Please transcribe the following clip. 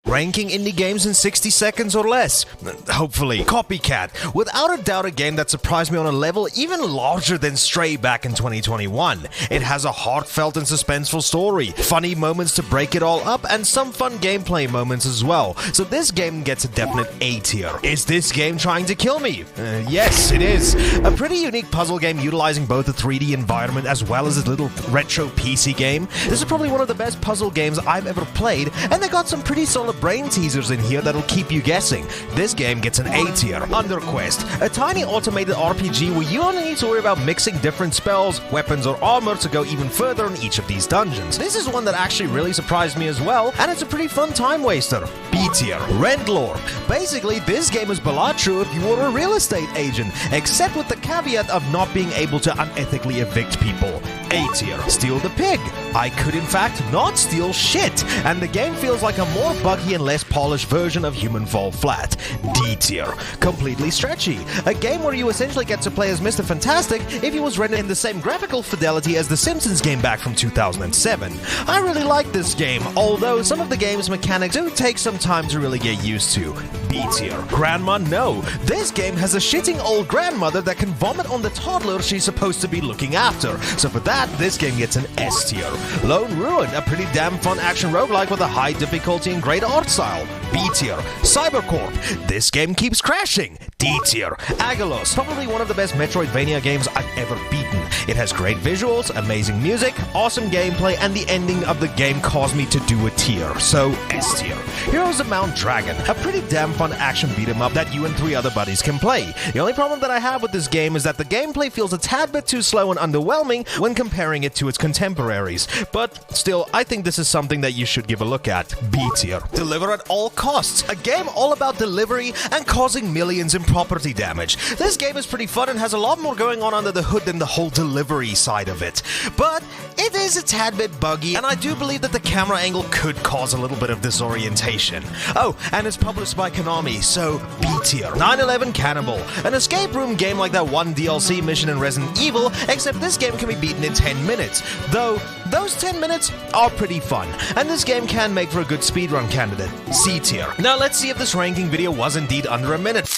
Ranking indie games in 60 seconds or less. Hopefully. Copycat. Without a doubt a game that surprised me on a level even larger than Stray back in 2021. It has a heartfelt and suspenseful story, funny moments to break it all up, and some fun gameplay moments as well. So this game gets a definite A tier. Is this game trying to kill me? Yes, it is. A pretty unique puzzle game utilizing both a 3D environment as well as a little retro PC game. This is probably one of the best puzzle games I've ever played, and they got some pretty solid brain teasers in here that'll keep you guessing. This game gets an A tier. Underquest, a tiny automated RPG where you only need to worry about mixing different spells, weapons, or armor to go even further in each of these dungeons. This is one that actually really surprised me as well, and it's a pretty fun time waster. B tier. Rentlord. Basically, this game is Balatru if you were a real estate agent, except with the caveat of not being able to unethically evict people. A tier. Steal the Pig. I could in fact not steal shit, and the game feels like a more buggy and less polished version of Human Fall Flat. D tier. Completely stretchy. A game where you essentially get to play as Mr. Fantastic if he was rendered in the same graphical fidelity as the Simpsons game back from 2007. I really like this game, although some of the game's mechanics do take some time to really get used to. B tier. Grandma No. This game has a shitting old grandmother that can vomit on the toddler she's supposed to be looking after, so for that, this game gets an S tier. Lone Ruin, a pretty damn fun action roguelike with a high difficulty and great art style. B tier. Cybercorp. This game keeps crashing. D tier. Aggelos, probably one of the best Metroidvania games I've ever beaten. It has great visuals, amazing music, awesome gameplay, and the ending of the game caused me to do a tier, so S tier. Heroes of Mount Dragon, a pretty damn fun action beat-em-up that you and 3 other buddies can play. The only problem that I have with this game is that the gameplay feels a tad bit too slow and underwhelming when comparing it to its contemporaries, but still, I think this is something that you should give a look at. B tier. Deliver at all costs, a game all about delivery and causing millions in property damage. This game is pretty fun and has a lot more going on under the hood than the whole delivery side of it, but it is a tad bit buggy, and I do believe that the camera angle could cause a little bit of disorientation. Oh, and it's published by Konami, so B tier. 9/11 Cannibal, an escape room game like that one DLC mission in Resident Evil, except this game can be beaten in 10 minutes, though those 10 minutes are pretty fun, and this game can make for a good speedrun candidate. C tier. Now let's see if this ranking video was indeed under a minute.